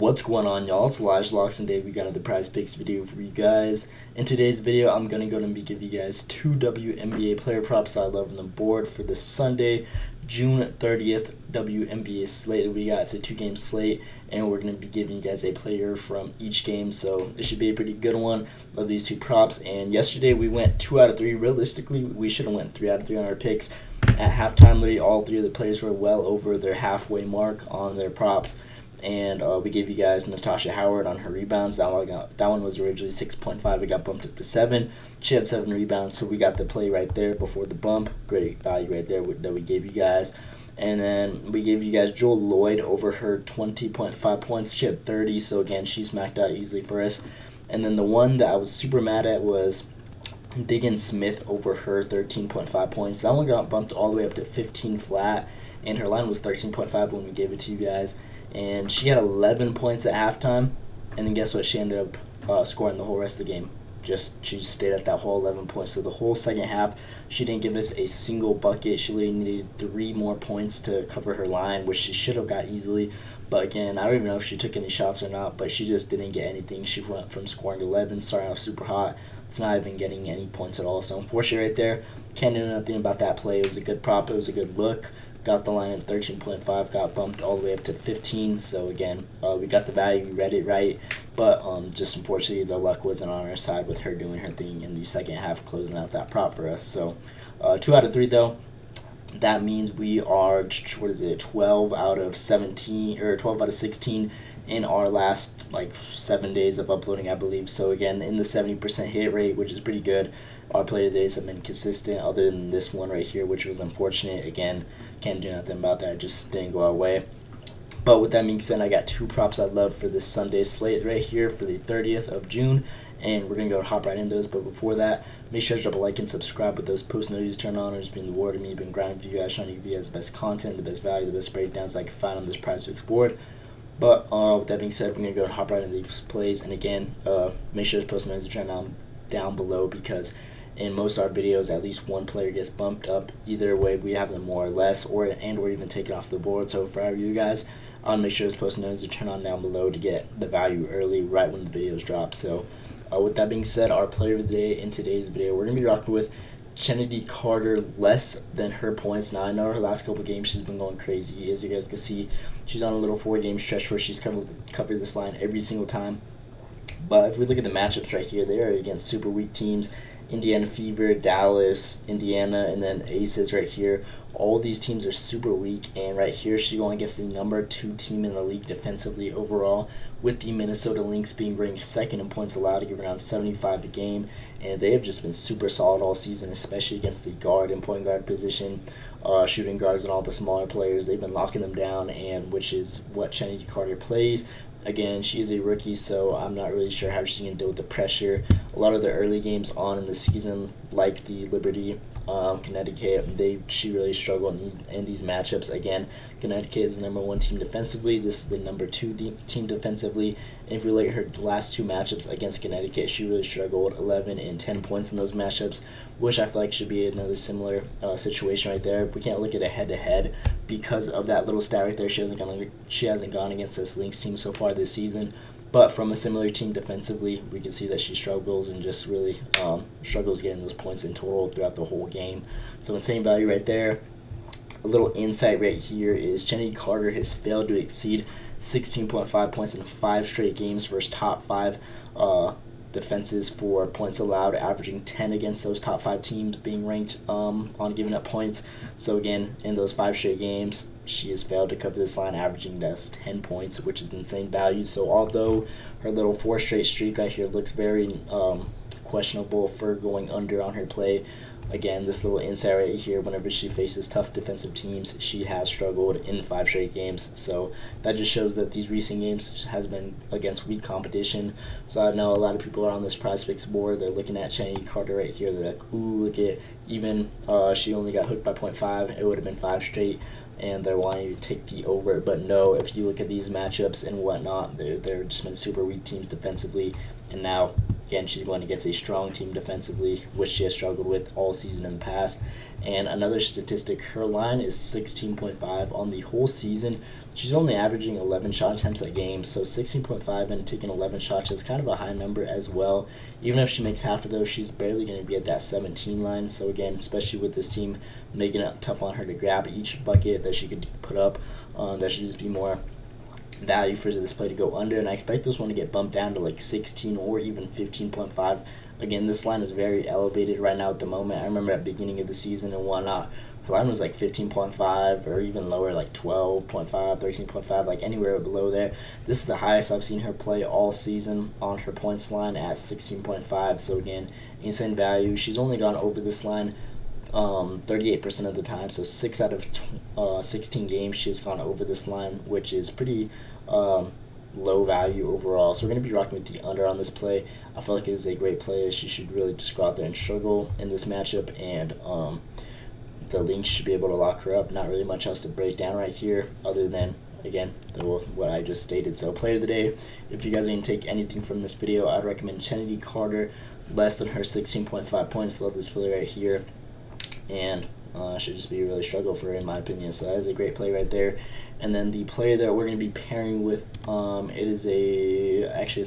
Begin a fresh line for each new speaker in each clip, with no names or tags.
What's going on, y'all? It's Locks, and Dave. We got another prize picks video for you guys. In today's video, I'm going to go and give you guys two WNBA player props I love on the board for this Sunday, June 30th WNBA slate that we got. It's a 2-game slate, and we're going to be giving you guys a player from each game, so it should be a pretty good one. Love these two props, and yesterday we went 2 out of 3. Realistically, we should have went 3 out of 3 on our picks. At halftime, literally all 3 of the players were well over their halfway mark on their props. And we gave you guys Natasha Howard on her rebounds. That one was originally 6.5. It got bumped up to 7. She had 7 rebounds, so we got the play right there before the bump. Great value right there that we gave you guys. And then we gave you guys Joel Lloyd over her 20.5 points. She had 30, so again, she smacked out easily for us. And then the one that I was super mad at was Diggin Smith over her 13.5 points. That one got bumped all the way up to 15 flat, and her line was 13.5 when we gave it to you guys. And she had 11 points at halftime, and then guess what? She ended up scoring the whole rest of the game. She just stayed at that whole 11 points. So the whole second half, she didn't give us a single bucket. She literally needed 3 more points to cover her line, which she should have got easily. But again, I don't even know if she took any shots or not, but she just didn't get anything. She went from scoring 11, starting off super hot, it's not even getting any points at all. So unfortunately right there, can't do nothing about that play. It was a good prop. It was a good look. Got the line at 13.5, got bumped all the way up to 15. So again, we got the value, we read it right, but just unfortunately the luck wasn't on our side with her doing her thing in the second half, closing out that prop for us. So 2 out of 3 though. That means we are 12 out of 17 or 12 out of 16 in our last 7 days of uploading, I believe. So again, in the 70% hit rate, which is pretty good. Our player days have been consistent, other than this one right here, which was unfortunate. Again, can't do nothing about that. It just didn't go our way. But with that being said, I got 2 props I love for this Sunday slate right here for the 30th of June. And we're going to go hop right in those. But before that, make sure to drop a like and subscribe with those post notifications turned on. It's been the word of me. Been grinding for you guys, trying to give you guys the best content, the best value, the best breakdowns I can find on this prize picks board. But with that being said, we're going to go and hop right into these plays. And again, make sure to post notifications turned on down below, because in most of our videos, at least one player gets bumped up. Either way, we have them more or less, or even taken off the board. So for you guys, I'll make sure to post notifications turn on down below to get the value early, right when the videos drop. So with that being said, our player of the day in today's video, we're going to be rocking with Chennedy Carter, less than her points. Now, I know her last couple games she's been going crazy. As you guys can see, she's on a little 4-game stretch where she's covered this line every single time. But if we look at the matchups right here, they are against super weak teams. Indiana Fever, Dallas, Indiana, and then Aces right here. All these teams are super weak, and right here she's going against the number 2 team in the league defensively overall, with the Minnesota Lynx being ranked 2nd in points allowed, to give around 75 a game, and they have just been super solid all season, especially against the guard and point guard position, shooting guards and all the smaller players. They've been locking them down, and which is what Chennedy Carter plays. Again, she is a rookie, so I'm not really sure how she's going to deal with the pressure. A lot of the early games on in the season, like the Liberty, Connecticut, she really struggled in these matchups. Again, Connecticut is the number 1 team defensively. This is the number 2 team defensively. And if we look at her last 2 matchups against Connecticut, she really struggled, 11 and 10 points in those matchups, which I feel like should be another similar situation right there. We can't look at a head-to-head because of that little stat right there. She hasn't gone against this Lynx team so far this season. But from a similar team defensively, we can see that she struggles and just really struggles getting those points in total throughout the whole game. So insane value right there. A little insight right here is Chennedy Carter has failed to exceed 16.5 points in 5 straight games for his top 5 defenses for points allowed, averaging 10 against those top 5 teams being ranked on giving up points. So again, in those 5 straight games, she has failed to cover this line, averaging just 10 points, which is insane value. So although her little 4 straight streak right here looks very questionable for going under on her play, again, this little insight right here, whenever she faces tough defensive teams, she has struggled in 5 straight games. So that just shows that these recent games has been against weak competition. So I know a lot of people are on this prize picks board. They're looking at Chennedy Carter right here. They're like, ooh, look at, even she only got hooked by 0.5. It would have been 5 straight. And they're wanting to take the over. But no, if you look at these matchups and whatnot, they're just been super weak teams defensively. And now, again, she's going against a strong team defensively, which she has struggled with all season in the past. And another statistic, her line is 16.5 on the whole season. She's only averaging 11 shot attempts a game, so 16.5 and taking 11 shots is kind of a high number as well. Even if she makes half of those, she's barely going to be at that 17 line. So again, especially with this team making it tough on her to grab each bucket that she could put up, that should just be more value for this play to go under. And I expect this one to get bumped down to like 16 or even 15.5. Again, this line is very elevated right now at the moment. I remember at the beginning of the season and whatnot, her line was like 15.5 or even lower, like 12.5, 13.5, like anywhere below there. This is the highest I've seen her play all season on her points line at 16.5. So again, insane value. She's only gone over this line 38% of the time. So 6 out of 16 games she's gone over this line, which is pretty low value overall. So we're going to be rocking with the under on this play. I feel like it is a great play. She should really just go out there and struggle in this matchup, and the Lynx should be able to lock her up. Not really much else to break down right here other than, again, what I just stated. So player of the day, if you guys are going to take anything from this video, I'd recommend Chennedy Carter, less than her 16.5 points. Love this play right here, and should just be a really struggle for her in my opinion. So that is a great play right there. And then the player that we're going to be pairing with, it's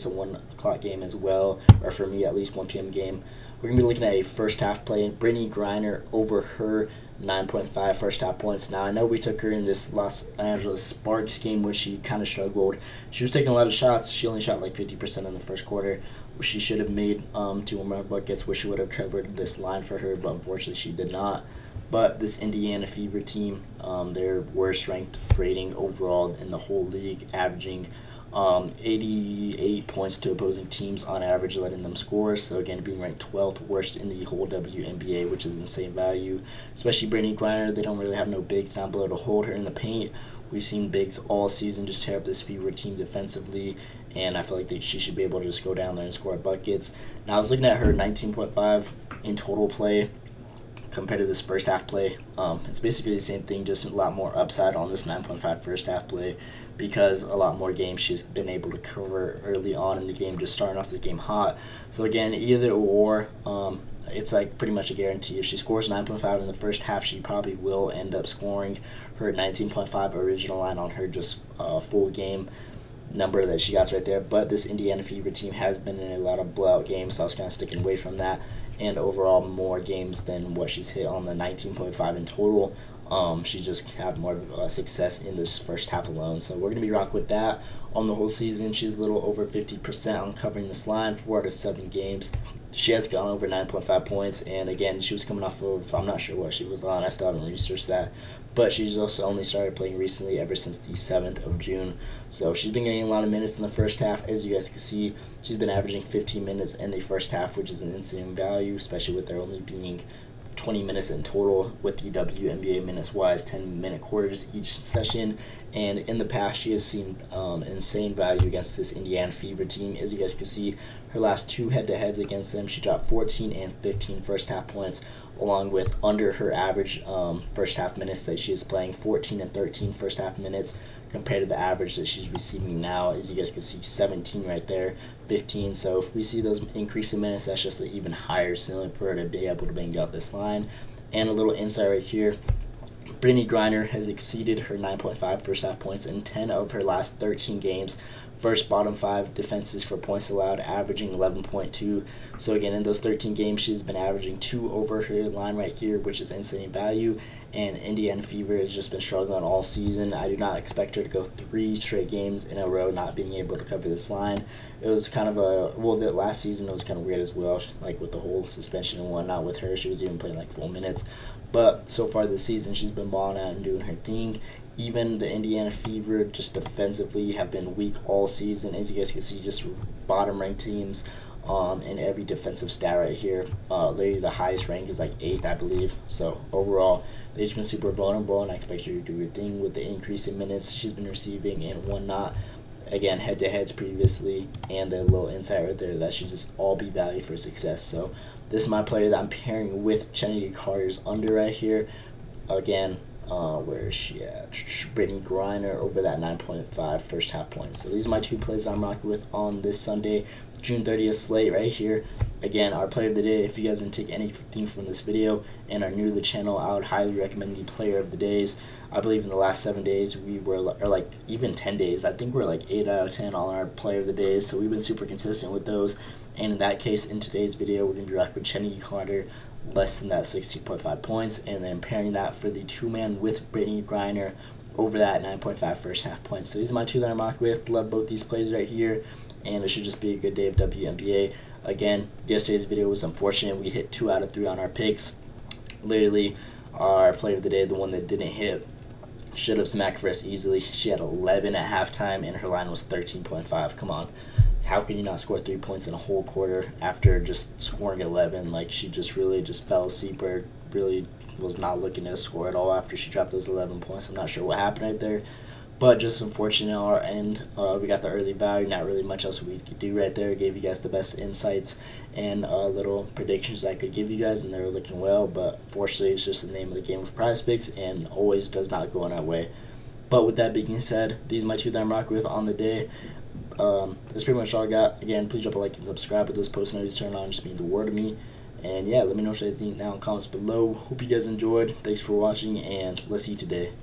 a 1 o'clock game as well, or for me at least 1 p.m. game. We're going to be looking at a first half play. Britney Griner over her 9.5 first half points. Now I know we took her in this Los Angeles Sparks game where she kind of struggled. She was taking a lot of shots. She only shot like 50% in the first quarter. She should have made 2 more buckets where she would have covered this line for her, but unfortunately she did not. But this Indiana Fever team, their worst ranked rating overall in the whole league, averaging 88 points to opposing teams on average, letting them score. So again, being ranked 12th worst in the whole WNBA, which is insane value. Especially Britney Griner, they don't really have no bigs down below to hold her in the paint. We've seen bigs all season just tear up this Fever team defensively, and I feel like she should be able to just go down there and score buckets. Now I was looking at her 19.5 in total play compared to this first half play. It's basically the same thing, just a lot more upside on this 9.5 first half play, because a lot more games she's been able to cover early on in the game, just starting off the game hot. So again, either or, it's like pretty much a guarantee. If she scores 9.5 in the first half, she probably will end up scoring her 19.5 original line on her just full game number that she got right there. But this Indiana Fever team has been in a lot of blowout games, so I was kind of sticking away from that. And overall, more games than what she's hit on the 19.5 in total. She just had more success in this first half alone. So we're going to be rocking with that on the whole season. She's a little over 50% on covering this line. 4 out of 7 games she has gone over 9.5 points. And again, she was coming off of, I'm not sure what she was on. I still haven't researched that. But she's also only started playing recently, ever since the 7th of June. So she's been getting a lot of minutes in the first half. As you guys can see, she's been averaging 15 minutes in the first half, which is an insane value, especially with there only being 20 minutes in total with the WNBA minutes-wise, 10-minute quarters each session. And in the past, she has seen insane value against this Indiana Fever team. As you guys can see, her last 2 head-to-heads against them, she dropped 14 and 15 first-half points, along with under her average first-half minutes that she is playing, 14 and 13 first-half minutes, compared to the average that she's receiving now. As you guys can see, 17 right there, 15. So if we see those increase in minutes, that's just an even higher ceiling for her to be able to bang out this line. And a little insight right here, Britney Griner has exceeded her 9.5 first half points in 10 of her last 13 games. First bottom 5 defenses for points allowed, averaging 11.2. So again, in those 13 games, she's been averaging 2 over her line right here, which is insane value. And Indiana Fever has just been struggling all season. I do not expect her to go 3 straight games in a row not being able to cover this line. It was kind of the last season it was kind of weird as well, like with the whole suspension and whatnot with her. She was even playing like full minutes. But so far this season, she's been balling out and doing her thing. Even the Indiana Fever, just defensively, have been weak all season. As you guys can see, just bottom-ranked teams in every defensive stat right here. Literally, the highest rank is like 8th, I believe. So overall, they've just been super vulnerable, and I expect her to do her thing with the increase in minutes she's been receiving and whatnot. Again, head-to-heads previously, and the little insight right there, that should just all be value for success. So this is my player that I'm pairing with Chennedy Carter's under right here. Again, where is she at? Britney Griner over that 9.5 first half points. So these are my 2 plays I'm rocking with on this Sunday, June 30th slate right here. Again, our player of the day, if you guys didn't take anything from this video and are new to the channel, I would highly recommend the player of the days. I believe in the last 7 days we were, or like even 10 days, I think we're like 8 out of 10 on our player of the days, so we've been super consistent with those. And in that case, in today's video, we're going to be rocking with Chennedy Carter, less than that 16.5 points, and then pairing that for the 2-man with Britney Griner over that 9.5 first half points. So these are my 2 that I'm rocking with. Love both these plays right here, and it should just be a good day of WNBA. Again, yesterday's video was unfortunate. We hit 2 out of 3 on our picks. Literally, our player of the day, the one that didn't hit, should have smacked for us easily. She had 11 at halftime, and her line was 13.5. Come on. How can you not score 3 points in a whole quarter after just scoring 11? Like, she just really just fell asleep or really was not looking to score at all after she dropped those 11 points. I'm not sure what happened right there. But just unfortunate on our end. We got the early value, not really much else we could do right there. Gave you guys the best insights and little predictions I could give you guys, and they were looking well. But fortunately, it's just the name of the game with Prize Picks, and always does not go in our way. But with that being said, these are my 2 that I'm rocking with on the day. That's pretty much all I got. Again, please drop a like and subscribe with those post notifications turned on. Just mean the world to me. And yeah, let me know what you think down in the comments below. Hope you guys enjoyed. Thanks for watching, and let's see you today.